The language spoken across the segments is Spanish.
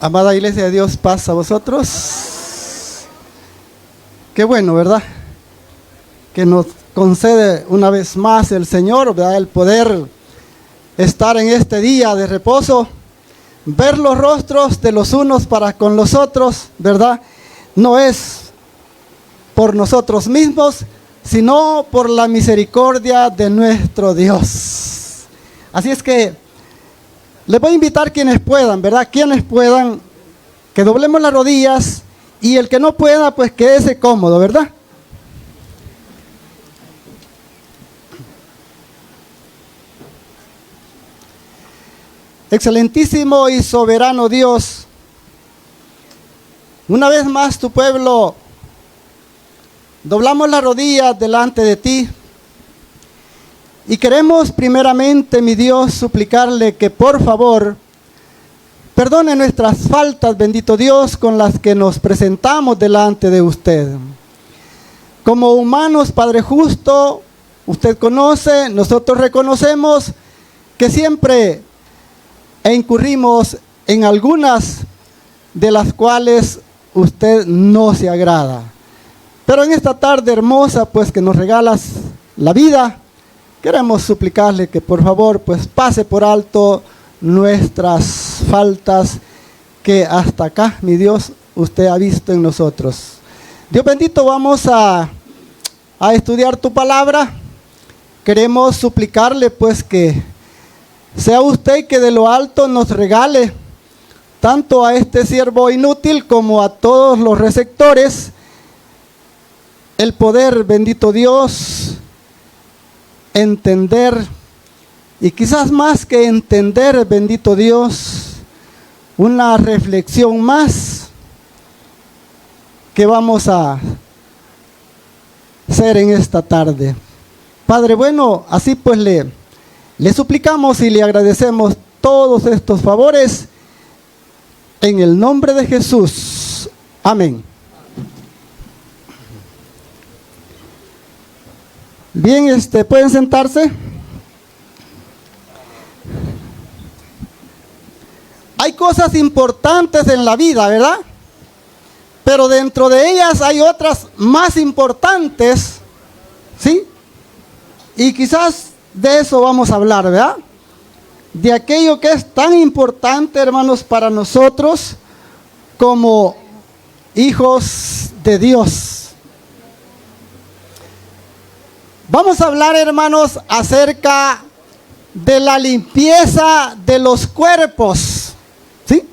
Amada Iglesia de Dios, paz a vosotros. Qué bueno, ¿verdad? Que nos concede una vez más el Señor, ¿verdad? El poder estar en este día de reposo, ver los rostros de los unos para con los otros, ¿verdad? No es por nosotros mismos, sino por la misericordia de nuestro Dios. Así es que les voy a invitar quienes puedan, ¿verdad? Quienes puedan, que doblemos las rodillas, y el que no pueda, pues quédese cómodo, ¿verdad? Excelentísimo y soberano Dios, una vez más tu pueblo, doblamos las rodillas delante de ti. Y queremos primeramente, mi Dios, suplicarle que por favor perdone nuestras faltas, bendito Dios, con las que nos presentamos delante de usted. Como humanos, Padre justo, usted conoce, nosotros reconocemos que siempre incurrimos en algunas de las cuales usted no se agrada. Pero en esta tarde hermosa, pues que nos regalas la vida, queremos suplicarle que por favor pues pase por alto nuestras faltas que hasta acá, mi Dios, usted ha visto en nosotros. Dios bendito, vamos a estudiar tu palabra. Queremos suplicarle pues que sea usted que de lo alto nos regale tanto a este siervo inútil como a todos los receptores el poder, bendito Dios, entender, y quizás más que entender, bendito Dios, una reflexión más que vamos a hacer en esta tarde. Padre bueno, así pues le suplicamos y le agradecemos todos estos favores en el nombre de Jesús. Amén. Bien, pueden sentarse. Hay cosas importantes en la vida, ¿verdad? Pero dentro de ellas hay otras más importantes, ¿sí? Y quizás de eso vamos a hablar, ¿verdad? De aquello que es tan importante, hermanos, para nosotros como hijos de Dios. Vamos a hablar, hermanos, acerca de la limpieza de los cuerpos, ¿sí?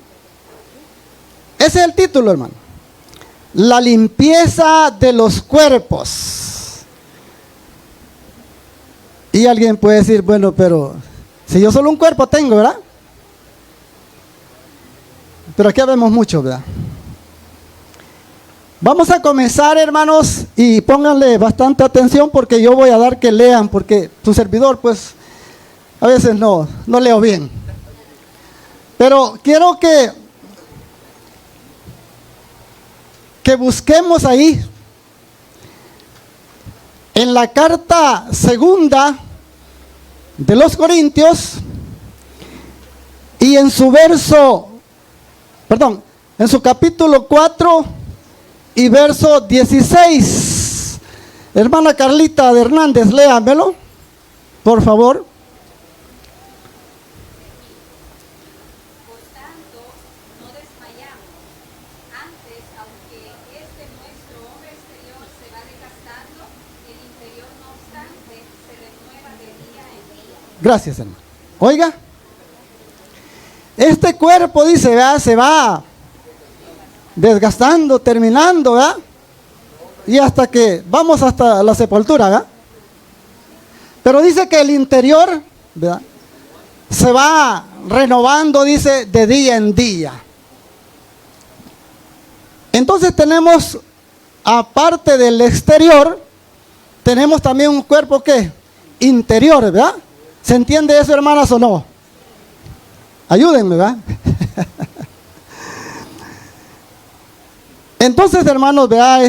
Ese es el título, hermano. La limpieza de los cuerpos. Y alguien puede decir, bueno, pero si yo solo un cuerpo tengo, ¿verdad? Pero aquí vemos mucho, ¿verdad? Vamos a comenzar, hermanos, y pónganle bastante atención porque yo voy a dar que lean, porque su servidor, pues, a veces no leo bien. Pero quiero que busquemos ahí, en la carta segunda de los Corintios, y en su en su capítulo 4, y verso 16. Hermana Carlita de Hernández, léamelo, por favor. Por tanto, no desmayamos. Antes, aunque nuestro hombre exterior se va desgastando, el interior, no obstante, se renueva de día en día. Gracias, hermano. Oiga, este cuerpo, dice, ¿verdad? Se va desgastando, terminando, ¿verdad? Y hasta que vamos hasta la sepultura, ¿verdad? Pero dice que el interior, ¿verdad?, se va renovando, dice, de día en día. Entonces tenemos, aparte del exterior, tenemos también un cuerpo que interior, ¿verdad? ¿Se entiende eso, hermanas, o no? Ayúdenme, ¿verdad? Entonces, hermanos, vea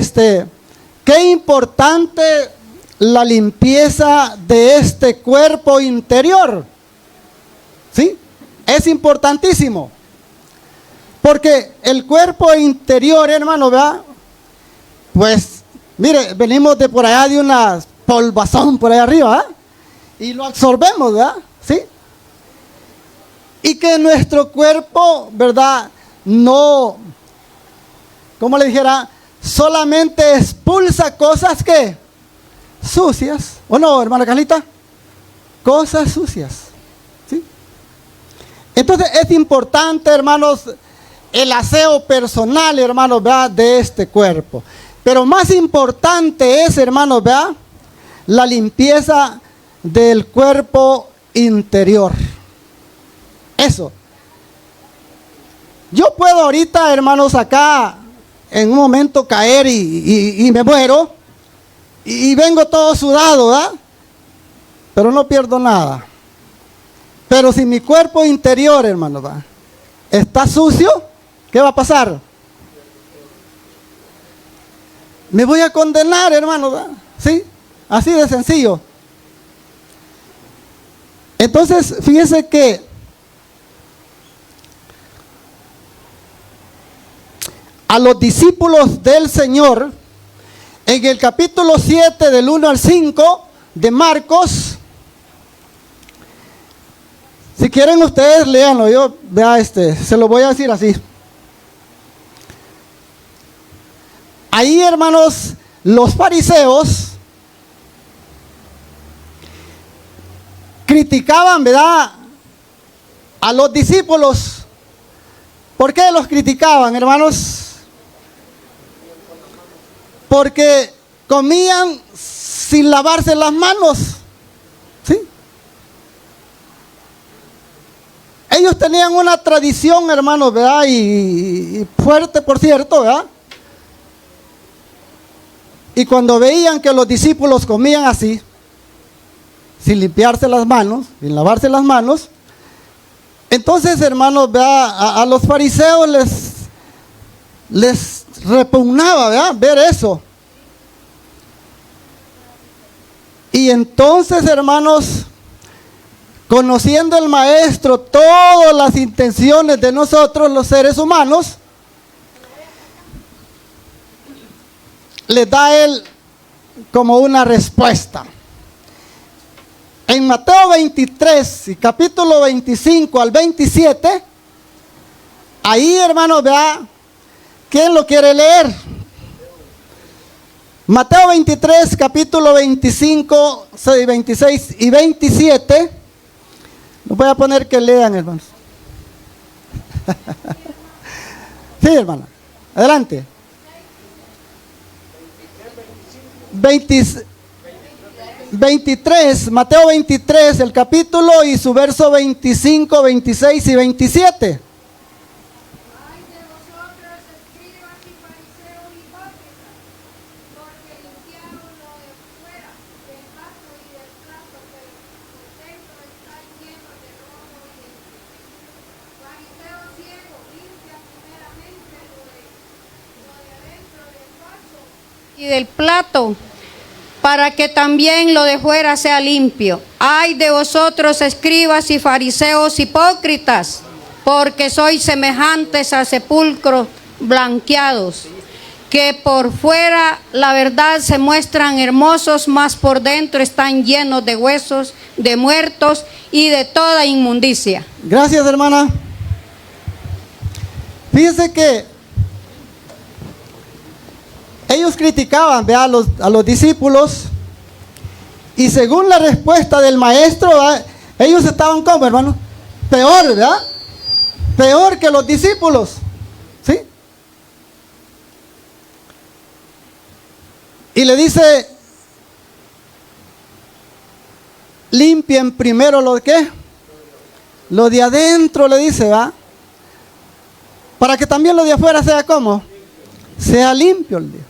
qué importante la limpieza de este cuerpo interior. ¿Sí? Es importantísimo. Porque el cuerpo interior, hermano, ¿verdad? Pues, mire, venimos de por allá de una polvazón por allá arriba, ¿verdad? Y lo absorbemos, ¿verdad? ¿Sí? Y que nuestro cuerpo, ¿verdad? No, como le dijera, solamente expulsa cosas que sucias. ¿O no, hermana Carlita? Cosas sucias. ¿Sí? Entonces es importante, hermanos, el aseo personal, hermanos, ¿verdad? De este cuerpo. Pero más importante es, hermanos, ¿verdad? La limpieza del cuerpo interior. Eso. Yo puedo ahorita, hermanos, acá en un momento caer y me muero y vengo todo sudado, ¿verdad? Pero no pierdo nada. Pero si mi cuerpo interior, hermanos, ¿verdad? Está sucio, ¿qué va a pasar? Me voy a condenar, hermanos, ¿verdad? ¿Sí? Así de sencillo. Entonces, fíjense que a los discípulos del Señor, en el capítulo 7 del 1 al 5 de Marcos, si quieren ustedes léanlo, yo se lo voy a decir así. Ahí, hermanos, los fariseos criticaban, ¿verdad?, a los discípulos. ¿Por qué los criticaban, hermanos? Porque comían sin lavarse las manos. ¿Sí? Ellos tenían una tradición, hermanos, ¿verdad? Y fuerte, por cierto, ¿verdad? Y cuando veían que los discípulos comían así, sin limpiarse las manos, sin lavarse las manos, entonces, hermanos, ¿verdad? A los fariseos les repugnaba, ¿verdad?, ver eso. Y entonces, hermanos, conociendo el maestro todas las intenciones de nosotros los seres humanos, les da él como una respuesta. En Mateo 23 y capítulo 25 al 27, ahí, hermanos, vea, ¿quién lo quiere leer? Mateo 23, capítulo 25, 26 y 27. Los voy a poner que lean, hermanos. Sí, hermana. Adelante. 23, Mateo 23, el capítulo y su verso 25, 26 y 27. Y del plato, para que también lo de fuera sea limpio. Ay de vosotros, escribas y fariseos hipócritas, porque sois semejantes a sepulcros blanqueados, que por fuera la verdad se muestran hermosos, mas por dentro están llenos de huesos, de muertos y de toda inmundicia. Gracias, hermana. Fíjense que ellos criticaban, ¿verdad?, a los discípulos, y según la respuesta del maestro, ¿verdad?, ellos estaban como, hermano, peor, ¿verdad? Peor que los discípulos, ¿sí? Y le dice, limpien primero lo que, lo de adentro, le dice, ¿va? Para que también lo de afuera sea como, sea limpio, le dijo.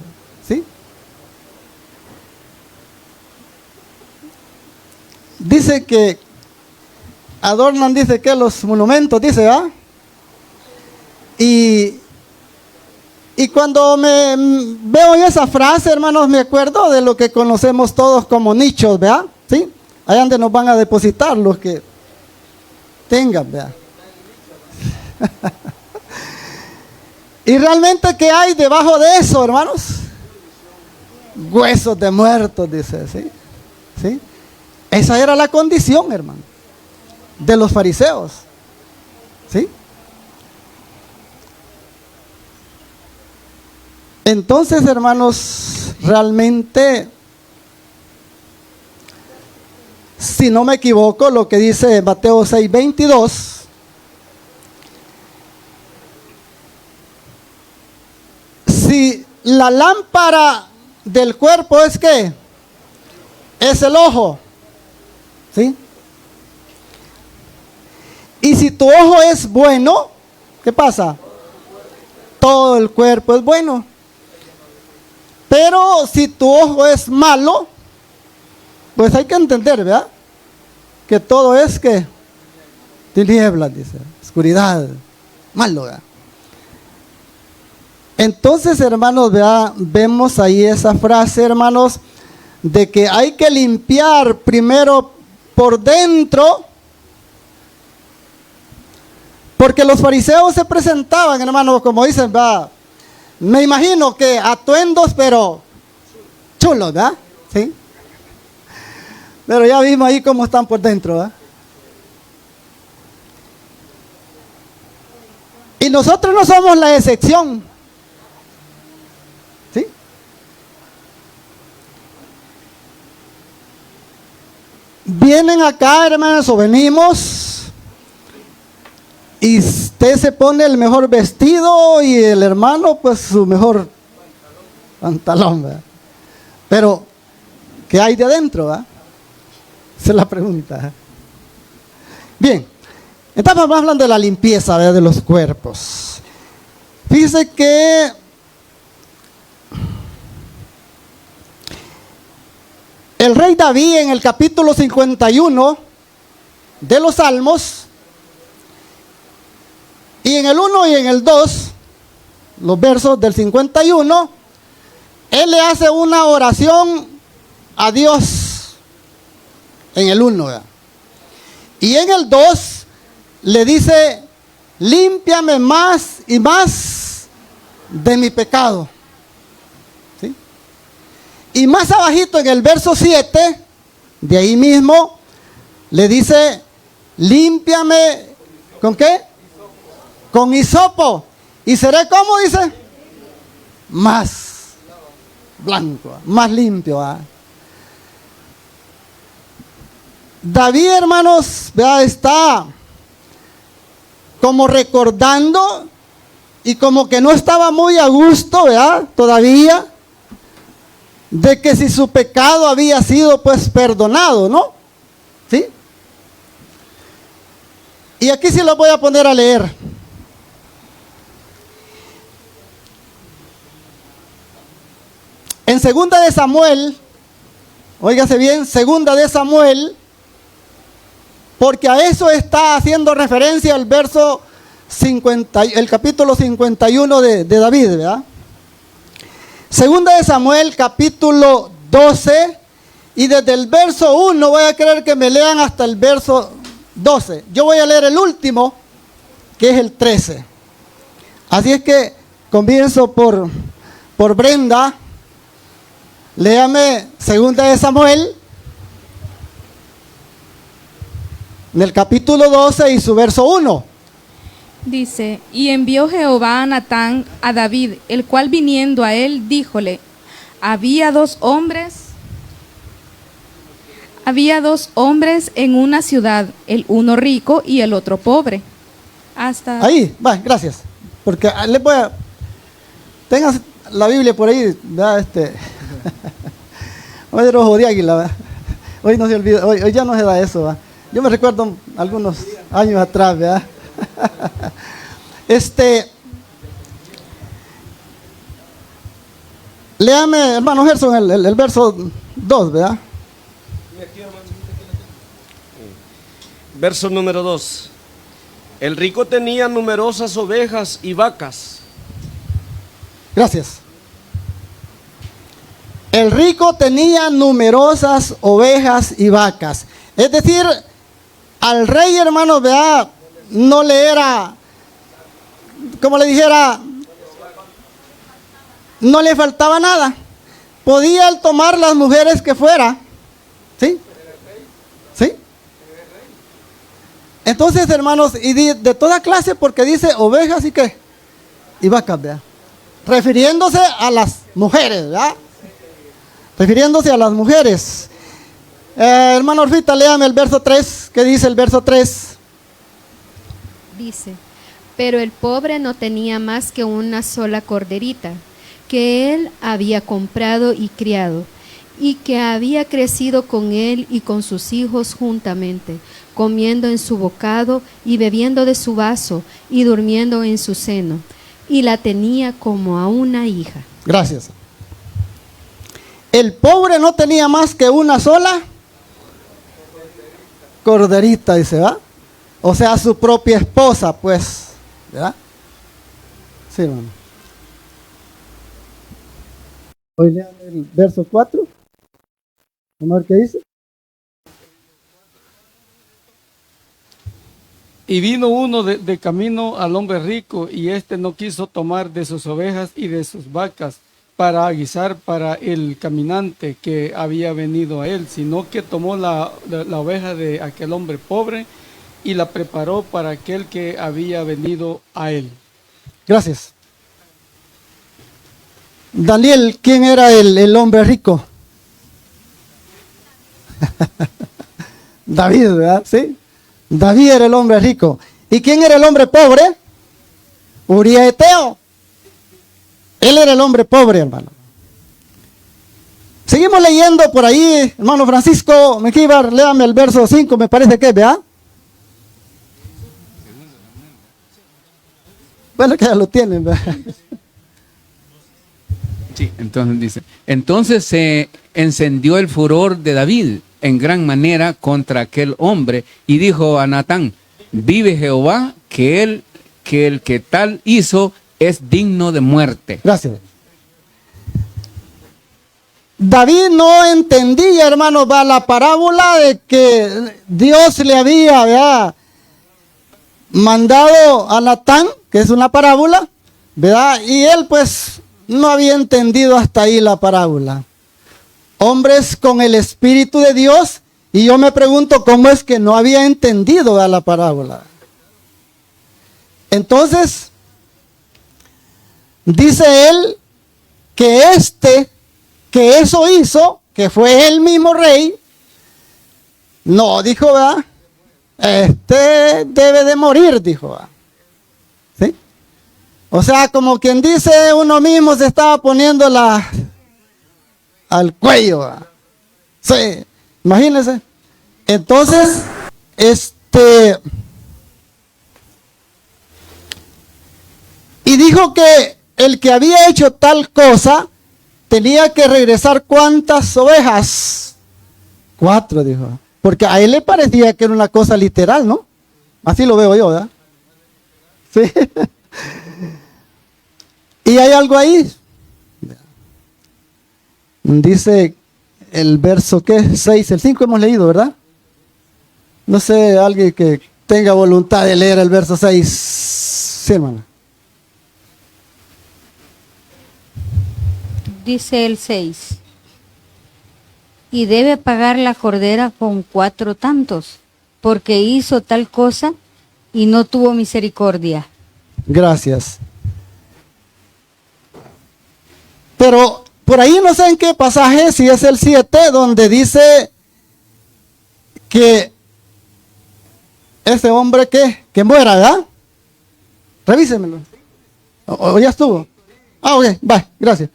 ¿Sí? Dice que adornan, dice que los monumentos, dice, ¿ah? Y cuando me veo esa frase, hermanos, me acuerdo de lo que conocemos todos como nichos, ¿verdad? ¿Sí? Allá donde nos van a depositar los que tengan, ¿verdad? ¿Y realmente qué hay debajo de eso, hermanos? Huesos de muertos, dice, ¿sí? ¿Sí? Esa era la condición, hermano, de los fariseos, ¿sí? Entonces, hermanos, realmente, si no me equivoco, lo que dice Mateo 6:22, si la lámpara del cuerpo es ¿qué? Es el ojo, ¿sí? Y si tu ojo es bueno, ¿qué pasa? Todo el cuerpo es bueno. Pero si tu ojo es malo, pues hay que entender, ¿verdad? Que todo es que tinieblas, dice, oscuridad, malo, ¿verdad? Entonces, hermanos, ¿verdad? Vemos ahí esa frase, hermanos, de que hay que limpiar primero por dentro, porque los fariseos se presentaban, hermanos, como dicen, ¿verdad? Me imagino que atuendos, pero chulos, ¿verdad? Sí. Pero ya vimos ahí cómo están por dentro, ¿verdad? Y nosotros no somos la excepción, ¿sí? Vienen acá, hermanos, o venimos, y usted se pone el mejor vestido y el hermano, pues su mejor pantalón, ¿verdad? Pero, ¿qué hay de adentro, verdad? Esa es la pregunta. Bien, estamos hablando de la limpieza, ¿verdad? De los cuerpos. Fíjese que el rey David en el capítulo 51 de los Salmos, y en el 1 y en el 2, los versos del 51, él le hace una oración a Dios en el 1, ¿verdad? Y en el 2 le dice, límpiame más y más de mi pecado, ¿sí? Y más abajito en el verso 7, de ahí mismo, le dice, límpiame, ¿con qué? Con hisopo, y seré, ¿cómo dice? Más blanco, más limpio, ¿verdad? David, hermanos, ¿verdad? Está como recordando y como que no estaba muy a gusto, ¿verdad? Todavía, de que si su pecado había sido pues perdonado, ¿no? ¿Sí? Y aquí sí lo voy a poner a leer. En segunda de Samuel, óigase bien, segunda de Samuel, porque a eso está haciendo referencia el verso 50, el capítulo 51 de David, ¿verdad? Segunda de Samuel, capítulo 12, y desde el verso 1 voy a querer que me lean hasta el verso 12. Yo voy a leer el último, que es el 13. Así es que comienzo por Brenda. Léame segunda de Samuel, en el capítulo 12 y su verso 1. Dice, y envió Jehová a Natán a David, el cual viniendo a él, díjole, había dos hombres en una ciudad, el uno rico y el otro pobre. Hasta ahí, va, gracias. Porque les voy a... Tengan la Biblia por ahí, ¿verdad? Hoy era ojo de águila, ¿verdad? Hoy no se olvida, hoy ya no se da eso, ¿verdad? Yo me recuerdo algunos años atrás, ¿verdad? Léame, hermano Gerson, el verso 2, ¿verdad? Verso número 2. El rico tenía numerosas ovejas y vacas. Gracias. El rico tenía numerosas ovejas y vacas. Es decir, al rey, hermano, vea, no le era, como le dijera, no le faltaba nada. Podía él tomar las mujeres que fuera. ¿Sí? ¿Sí? Entonces, hermanos, y de toda clase, porque dice ovejas y qué, y vacas, ¿verdad? Refiriéndose a las mujeres, ¿verdad? Refiriéndose a las mujeres. Hermano Orfita, léame el verso 3. ¿Qué dice el verso 3? Dice, pero el pobre no tenía más que una sola corderita, que él había comprado y criado, y que había crecido con él y con sus hijos juntamente, comiendo en su bocado y bebiendo de su vaso y durmiendo en su seno, y la tenía como a una hija. Gracias. El pobre no tenía más que una sola corderita, dice, ¿va? O sea, su propia esposa, pues, ¿verdad? Sí, hermano. Hoy lean el verso 4. Vamos a ver qué dice. Y vino uno de camino al hombre rico, y éste no quiso tomar de sus ovejas y de sus vacas para aguisar para el caminante que había venido a él, sino que tomó la oveja de aquel hombre pobre y la preparó para aquel que había venido a él. Gracias. Daniel, ¿quién era el hombre rico? David, ¿verdad? Sí. David era el hombre rico. ¿Y quién era el hombre pobre? Uría Eteo. Él era el hombre pobre, hermano. Seguimos leyendo por ahí, hermano Francisco Mejíbar, léame el verso 5, me parece que, ¿verdad? Bueno, que ya lo tienen, ¿verdad? Sí, entonces dice, entonces se encendió el furor de David en gran manera contra aquel hombre y dijo a Natán, vive Jehová, que el que tal hizo es digno de muerte. Gracias. David no entendía, hermano, va la parábola de que Dios le había, ¿verdad?, mandado a Natán, que es una parábola, ¿verdad? Y él pues no había entendido hasta ahí la parábola. Hombres con el Espíritu de Dios, y yo me pregunto cómo es que no había entendido a la parábola. Entonces, dice él que que eso hizo, que fue el mismo rey, no, dijo, ¿verdad? Este debe de morir, dijo, ¿verdad? ¿Sí? O sea, como quien dice, uno mismo se estaba poniendo al cuello, ¿verdad? Sí, imagínense. Entonces, y dijo que el que había hecho tal cosa tenía que regresar ¿cuántas ovejas? 4, dijo. Porque a él le parecía que era una cosa literal, ¿no? Así lo veo yo, ¿verdad? Sí. Y hay algo ahí. Dice el verso, ¿qué? 6, el 5 hemos leído, ¿verdad? No sé, alguien que tenga voluntad de leer el verso 6. Sí, hermana. Dice el 6. Y debe pagar la cordera con 4 tantos, porque hizo tal cosa y no tuvo misericordia. Gracias. Pero por ahí no sé en qué pasaje, si es el 7, donde dice que ese hombre que muera, ¿verdad? Revísemelo. ¿O ya estuvo? Ah, ok, va, gracias.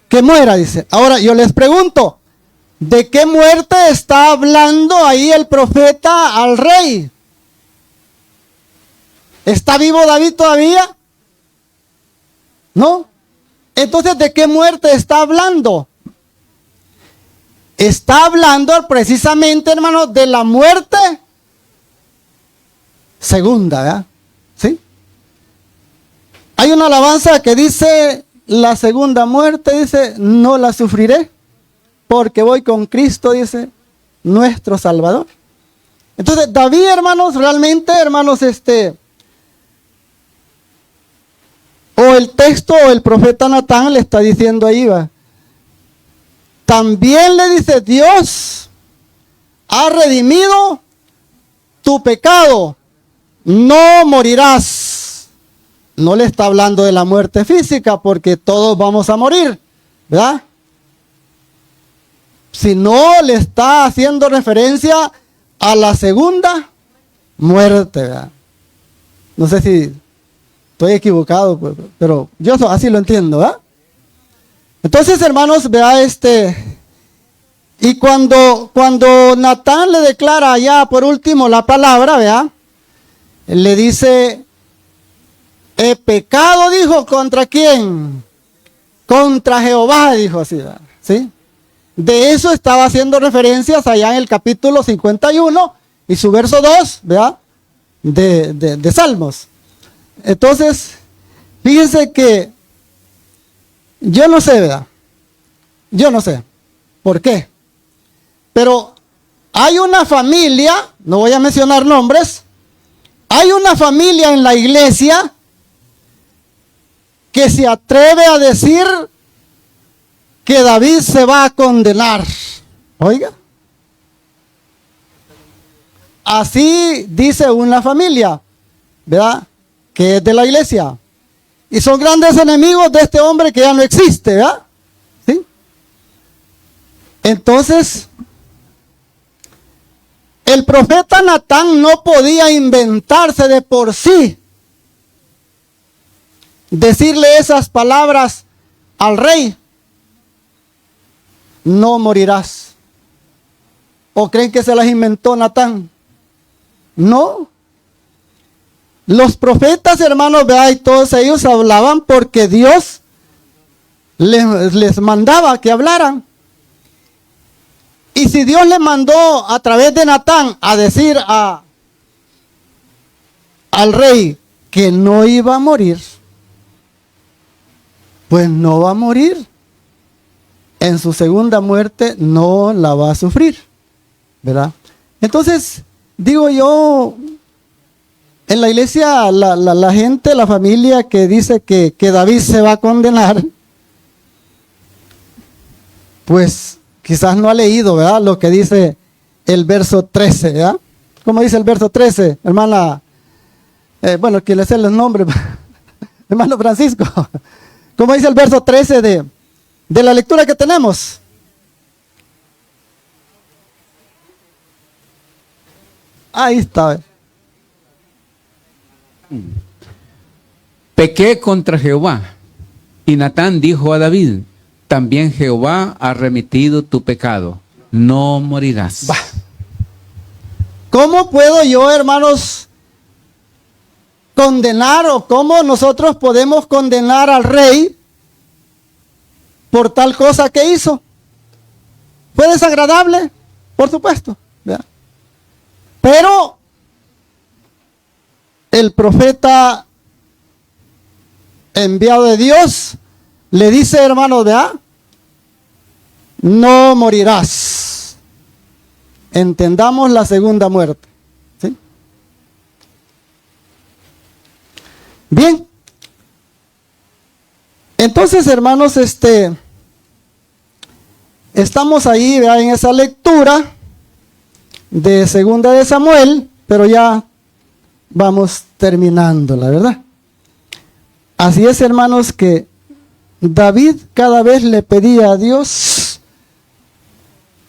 Que muera, dice. Ahora yo les pregunto, ¿de qué muerte está hablando ahí el profeta al rey? ¿Está vivo David todavía? ¿No? Entonces, ¿de qué muerte está hablando? Está hablando precisamente, hermano, de la muerte segunda, ¿verdad? ¿Sí? Hay una alabanza que dice, la segunda muerte, dice, no la sufriré, porque voy con Cristo, dice, nuestro Salvador. Entonces, David, hermanos, realmente, hermanos, o Pero el texto, el profeta Natán le está diciendo ahí, va. También le dice, Dios ha redimido tu pecado, no morirás. No le está hablando de la muerte física, porque todos vamos a morir, ¿verdad? Sino le está haciendo referencia a la segunda muerte, ¿verdad? No sé si estoy equivocado, pero yo así lo entiendo, ¿verdad? Entonces, hermanos, vea y cuando Natán le declara ya por último la palabra, vea, le dice, he pecado, dijo, ¿contra quién? Contra Jehová, dijo así, ¿verdad? ¿Sí? De eso estaba haciendo referencias allá en el capítulo 51 y su verso 2, ¿verdad? De Salmos. Entonces, fíjense que yo no sé, ¿verdad? Yo no sé por qué. Pero hay una familia, no voy a mencionar nombres, hay una familia en la iglesia que se atreve a decir que David se va a condenar. Oiga. Así dice una familia, ¿verdad? Que es de la iglesia. Y son grandes enemigos de este hombre que ya no existe, ¿verdad? ¿Sí? Entonces, el profeta Natán no podía inventarse de por sí decirle esas palabras al rey. No morirás. ¿O creen que se las inventó Natán? No. Los profetas, hermanos, vea, y todos ellos hablaban porque Dios les mandaba que hablaran. Y si Dios le mandó a través de Natán a decir al rey que no iba a morir, pues no va a morir. En su segunda muerte no la va a sufrir, ¿verdad? Entonces, digo yo, en la iglesia, la gente, la familia que dice que David se va a condenar, pues quizás no ha leído, ¿verdad? Lo que dice el verso 13, ¿verdad? ¿Cómo dice el verso 13, hermana? Bueno, quien le sé los nombres, hermano Francisco. ¿Cómo dice el verso 13 de la lectura que tenemos? Ahí está. Pequé contra Jehová. Y Natán dijo a David, también Jehová ha remitido tu pecado, no morirás. Bah. ¿Cómo puedo yo, hermanos, condenar, o cómo nosotros podemos condenar al rey por tal cosa que hizo? ¿Fue desagradable? Por supuesto, ¿verdad? Pero el profeta enviado de Dios le dice, hermanos, ¿verdad? No morirás. Entendamos la segunda muerte, ¿sí? Bien. Entonces, hermanos, estamos ahí, ¿verdad? En esa lectura de segunda de Samuel, pero ya vamos terminando, la verdad. Así es, hermanos, que David cada vez le pedía a Dios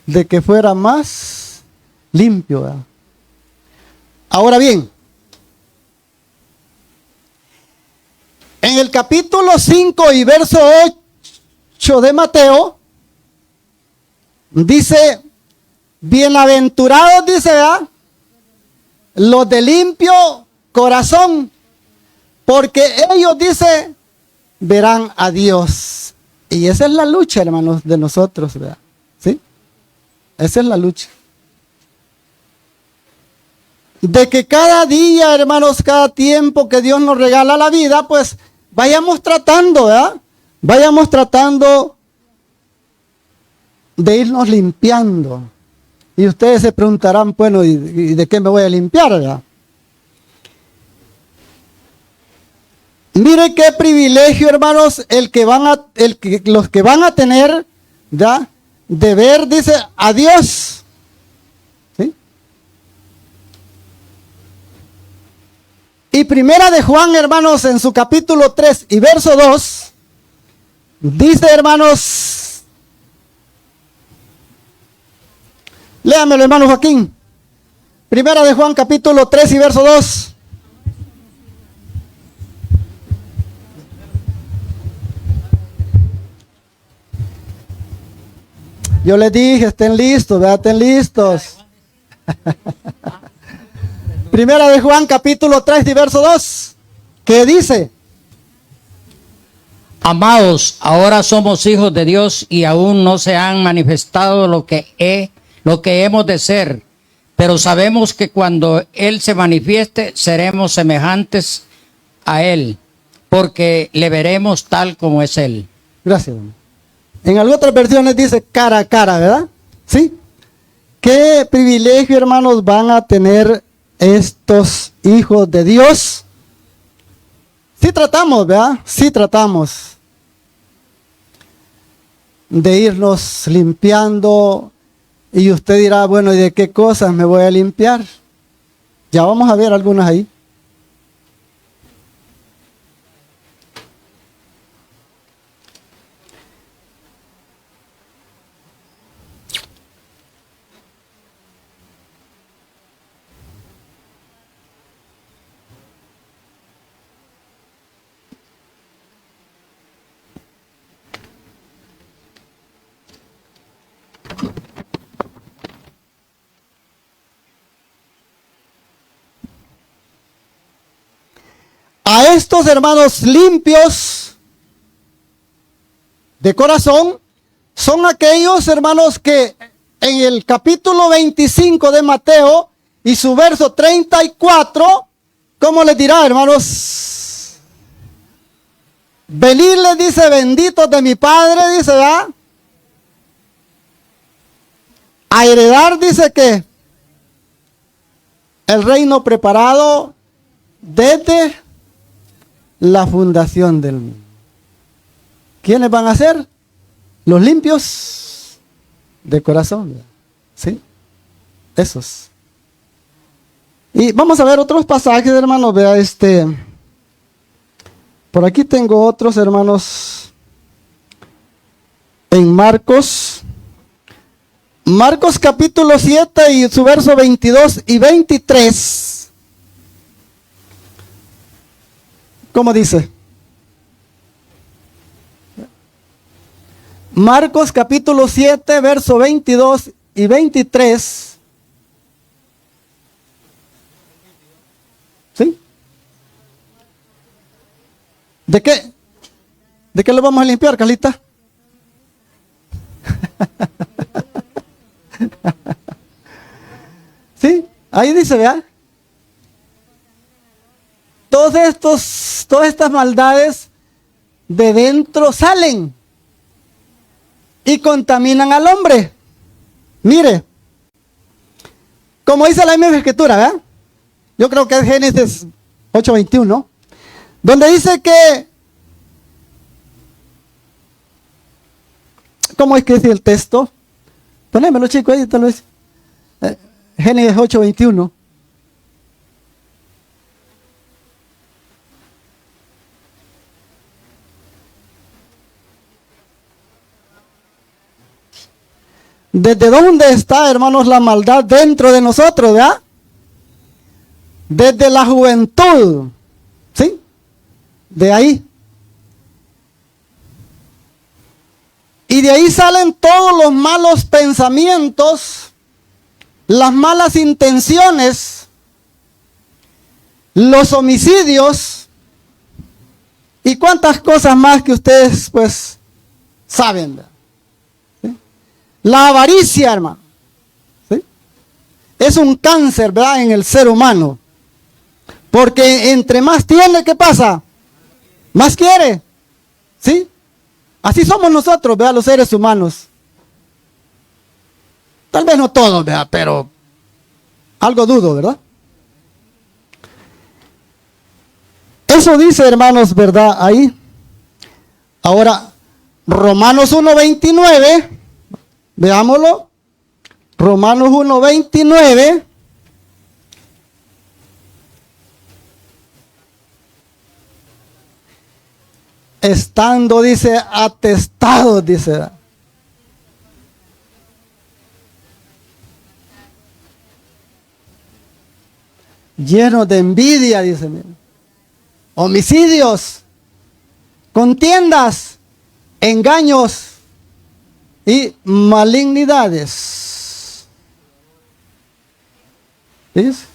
de que fuera más limpio, ¿verdad? Ahora bien, en el capítulo 5 y verso 8 de Mateo, dice, bienaventurados, dice, ¿verdad?, los de limpio corazón, porque ellos, dice, verán a Dios. Y esa es la lucha, hermanos, de nosotros, ¿verdad? ¿Sí? Esa es la lucha. De que cada día, hermanos, cada tiempo que Dios nos regala la vida, pues vayamos tratando, ¿verdad? Vayamos tratando de irnos limpiando. Y ustedes se preguntarán, bueno, ¿y de qué me voy a limpiar, verdad? Mire qué privilegio, hermanos, los que van a tener, ¿ya?, de ver, dice, a Dios. ¿Sí? Y primera de Juan, hermanos, en su capítulo 3 y verso 2, dice, hermanos, léamelo, hermano Joaquín. Primera de Juan, capítulo 3 y verso 2. Yo les dije, estén listos, ¿verdad? Estén listos. Primera de Juan, capítulo 3 y verso 2. ¿Qué dice? Amados, ahora somos hijos de Dios y aún no se han manifestado lo que hemos de ser. Pero sabemos que cuando Él se manifieste, seremos semejantes a Él, porque le veremos tal como es Él. Gracias. En algunas otras versiones dice cara a cara, ¿verdad? ¿Sí? ¿Qué privilegio, hermanos, van a tener estos hijos de Dios? Sí tratamos, ¿verdad? Sí tratamos de irnos limpiando. Y usted dirá, bueno, ¿y de qué cosas me voy a limpiar? Ya vamos a ver algunas ahí. A estos hermanos limpios de corazón son aquellos hermanos que en el capítulo 25 de Mateo y su verso 34, ¿cómo les dirá, hermanos? Venid, les dice, benditos de mi Padre, dice, ¿verdad? A heredar, dice, que el reino preparado desde la fundación del mundo. ¿Quiénes van a ser? Los limpios de corazón. ¿Sí? Esos. Y vamos a ver otros pasajes, hermanos. Vea por aquí tengo otros, hermanos. En Marcos. Marcos capítulo 7 y su verso 22 y 23. ¿Cómo dice? Marcos capítulo 7, verso 22 y 23. ¿Sí? ¿De qué? ¿De qué lo vamos a limpiar, Carlita? ¿Sí? Ahí dice, vea. Todas estas maldades de dentro salen y contaminan al hombre. Mire, como dice la misma escritura, ¿verdad? Yo creo que es Génesis 8:21, donde dice que, ¿cómo es que dice el texto? Ponémelo, chicos, ahí tal vez. Génesis 8:21. ¿Desde dónde está, hermanos, la maldad dentro de nosotros, verdad? Desde la juventud, ¿sí? De ahí. Y de ahí salen todos los malos pensamientos, las malas intenciones, los homicidios y cuántas cosas más que ustedes pues saben, ¿verdad? La avaricia, hermano, ¿sí? Es un cáncer, ¿verdad?, en el ser humano. Porque entre más tiene, ¿qué pasa? Más quiere, ¿sí? Así somos nosotros, ¿verdad?, los seres humanos. Tal vez no todos, ¿verdad?, pero algo dudo, ¿verdad? Eso dice, hermanos, ¿verdad? Ahí. Ahora, Romanos 1:29, veámoslo. Romanos 1:29. Estando, dice, atestados, dice. Llenos de envidia, dice. Homicidios, contiendas, engaños y malignidades. ¿Dice?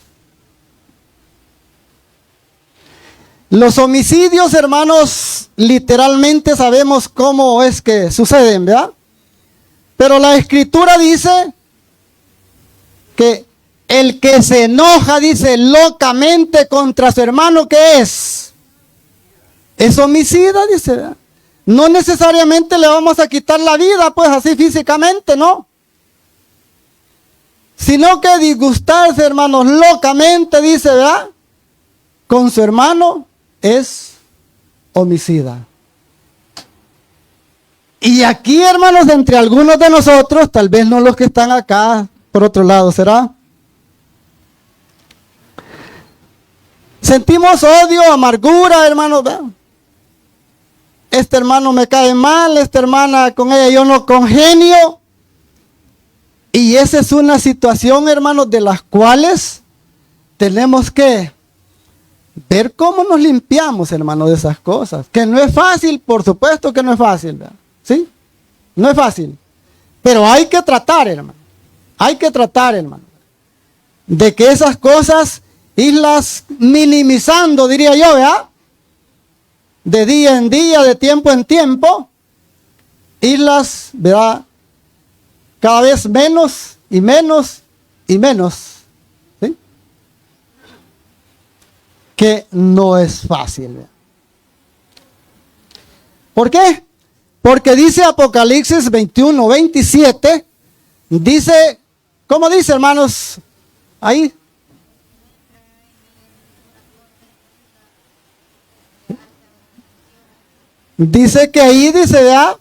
Los homicidios, hermanos, literalmente sabemos cómo es que suceden, ¿verdad? Pero la Escritura dice que el que se enoja, dice, locamente contra su hermano, ¿qué es? Es homicida, dice, ¿verdad? No necesariamente le vamos a quitar la vida, pues así físicamente, ¿no? Sino que disgustarse, hermanos, locamente, dice, ¿verdad? Con su hermano es homicida. Y aquí, hermanos, entre algunos de nosotros, tal vez no los que están acá, por otro lado, ¿será? Sentimos odio, amargura, hermanos, ¿verdad? Este hermano me cae mal, esta hermana, con ella yo no congenio. Y esa es una situación, hermanos, de las cuales tenemos que ver cómo nos limpiamos, hermanos, de esas cosas. Que no es fácil, por supuesto que no es fácil, ¿verdad? ¿Sí? No es fácil. Pero hay que tratar, hermano. Hay que tratar, hermano, de que esas cosas irlas minimizando, diría yo, ¿verdad? De día en día, de tiempo en tiempo, irlas, ¿verdad? Cada vez menos y menos y menos, ¿sí? Que no es fácil, ¿verdad? ¿Por qué? Porque dice Apocalipsis 21:27, dice, ¿cómo dice, hermanos? Ahí. Dice que ahí, dice, ¿verdad?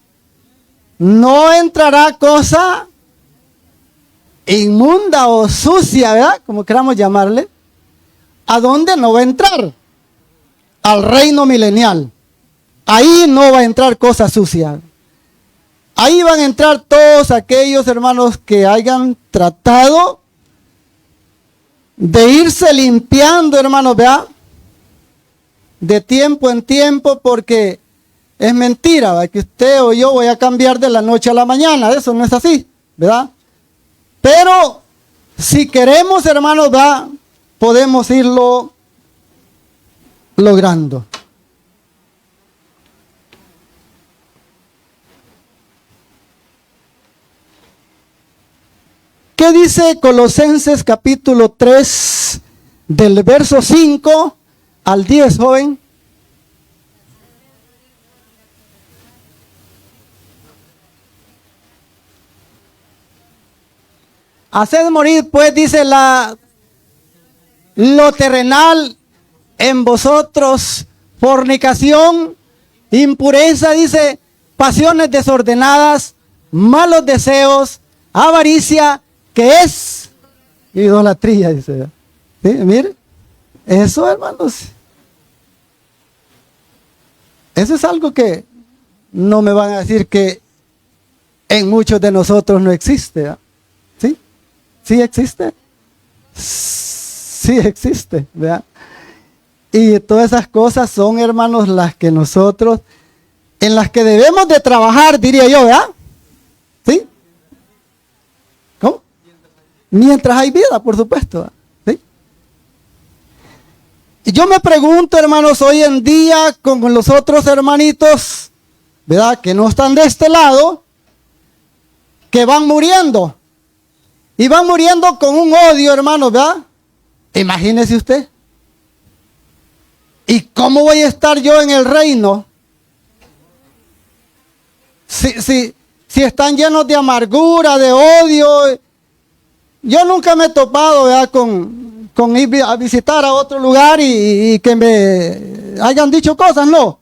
No entrará cosa inmunda o sucia, ¿verdad? Como queramos llamarle. ¿A dónde no va a entrar? Al reino milenial. Ahí no va a entrar cosa sucia. Ahí van a entrar todos aquellos hermanos que hayan tratado de irse limpiando, hermanos, ¿verdad? De tiempo en tiempo, porque es mentira, ¿verdad? Que usted o yo voy a cambiar de la noche a la mañana. Eso no es así, ¿verdad? Pero si queremos, hermanos, ¿verdad? Podemos irlo logrando. ¿Qué dice Colosenses capítulo 3 del verso 5 al 10, joven? Haced morir, pues, dice lo terrenal en vosotros, fornicación, impureza, dice, pasiones desordenadas, malos deseos, avaricia, que es idolatría, dice. ¿Sí? Mire, eso, hermanos, eso es algo que no me van a decir que en muchos de nosotros no existe, ¿verdad? ¿Sí? Sí existe. Sí existe, ¿verdad? Y todas esas cosas son, hermanos, las que nosotros, en las que debemos de trabajar, diría yo, ¿verdad? ¿Sí? ¿Cómo? Mientras hay vida, por supuesto, ¿verdad? ¿Sí? Y yo me pregunto, hermanos, hoy en día con los otros hermanitos, ¿verdad? Que no están de este lado, que van muriendo. Y van muriendo con un odio, hermanos, ¿verdad? Imagínese usted. ¿Y cómo voy a estar yo en el reino? Si están llenos de amargura, de odio. Yo nunca me he topado, ¿verdad? con con ir a visitar a otro lugar y que me hayan dicho cosas, no.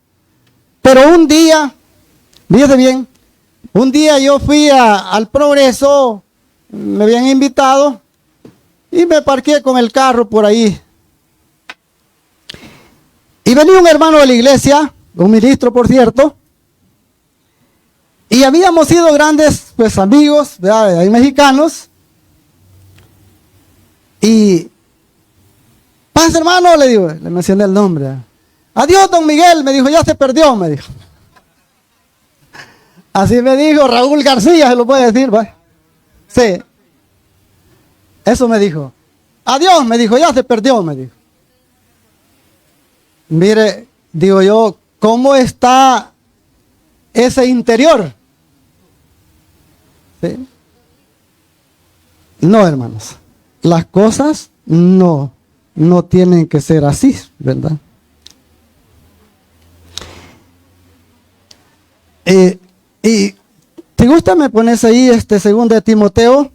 Pero un día, fíjese bien, un día yo fui al Progreso, me habían invitado y me parqué con el carro por ahí. Y venía un hermano de la iglesia, un ministro por cierto, y habíamos sido grandes pues amigos, ¿verdad? Hay mexicanos. Y paz hermano, le digo, le mencioné el nombre. Adiós don Miguel, me dijo, ya se perdió, me dijo. Así me dijo Raúl García, se lo puede decir, ¿va? Sí. Eso me dijo. Adiós, me dijo, ya se perdió, me dijo. Mire, digo yo, ¿cómo está ese interior? ¿Sí? No, hermanos, las cosas no tienen que ser así, ¿verdad? Y si gusta me pones ahí segundo de Timoteo.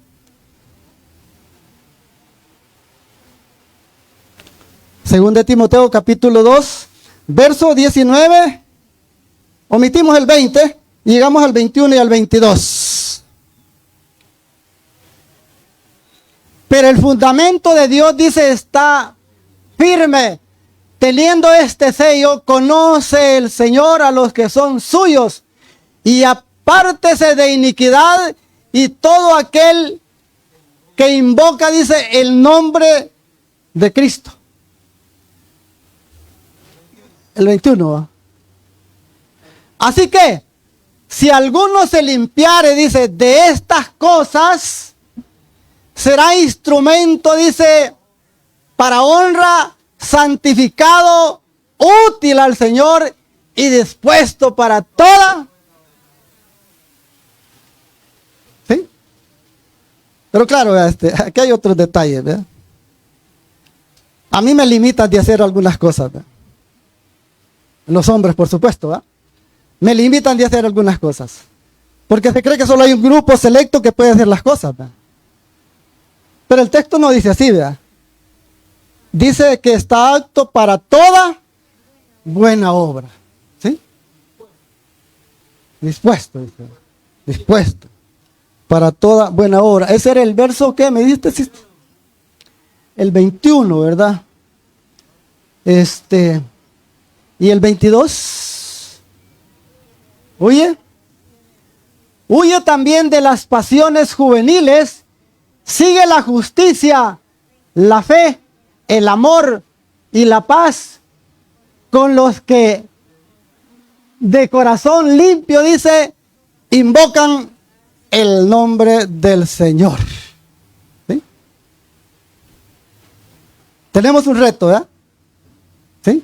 Segundo de Timoteo capítulo 2, verso 19. Omitimos el 20 y llegamos al 21 y al 22. Pero el fundamento de Dios, dice, está firme. Teniendo este sello, conoce el Señor a los que son suyos. Y apártese de iniquidad y todo aquel que invoca, dice, el nombre de Cristo. El 21. ¿Va? Así que, si alguno se limpiare, dice, de estas cosas, será instrumento, dice, para honra, santificado, útil al Señor y dispuesto para toda. ¿Sí? Pero claro, aquí hay otros detalles, ¿verdad? A mí me limitan de hacer algunas cosas, ¿verdad? Los hombres, por supuesto, ¿verdad? Me limitan de hacer algunas cosas. Porque se cree que solo hay un grupo selecto que puede hacer las cosas, ¿verdad? Pero el texto no dice así, ¿verdad? Dice que está apto para toda buena obra. ¿Sí? Dispuesto, dice. Dispuesto para toda buena obra. Ese era el verso que me diste, ¿sí? El 21, ¿verdad? Y el 22. Huye también de las pasiones juveniles. Sigue la justicia, la fe, el amor y la paz con los que de corazón limpio, dice, invocan el nombre del Señor. ¿Sí? Tenemos un reto, ¿verdad? ¿Sí?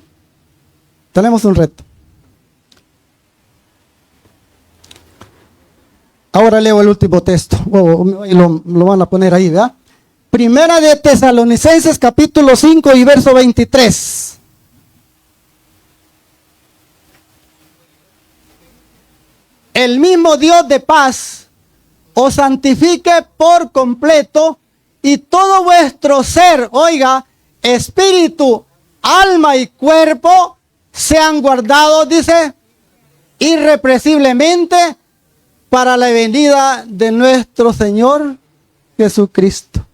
Tenemos un reto. Ahora leo el último texto. Y lo van a poner ahí, ¿verdad? Primera de Tesalonicenses capítulo 5 y verso 23. El mismo Dios de paz os santifique por completo y todo vuestro ser, oiga, espíritu, alma y cuerpo sean guardados, dice, irrepresiblemente para la venida de nuestro Señor Jesucristo.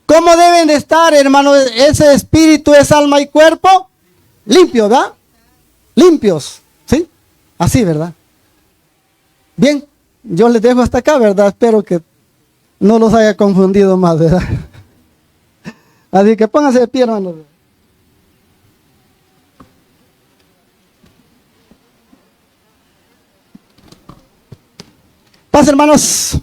¿Cómo deben de estar, hermano, ese espíritu, esa alma y cuerpo? Limpios, ¿verdad? Limpios, ¿sí? Así, ¿verdad? Bien, yo les dejo hasta acá, ¿verdad? Espero que no los haya confundido más, ¿verdad? Así que pónganse de pie, hermanos. Paz, hermanos.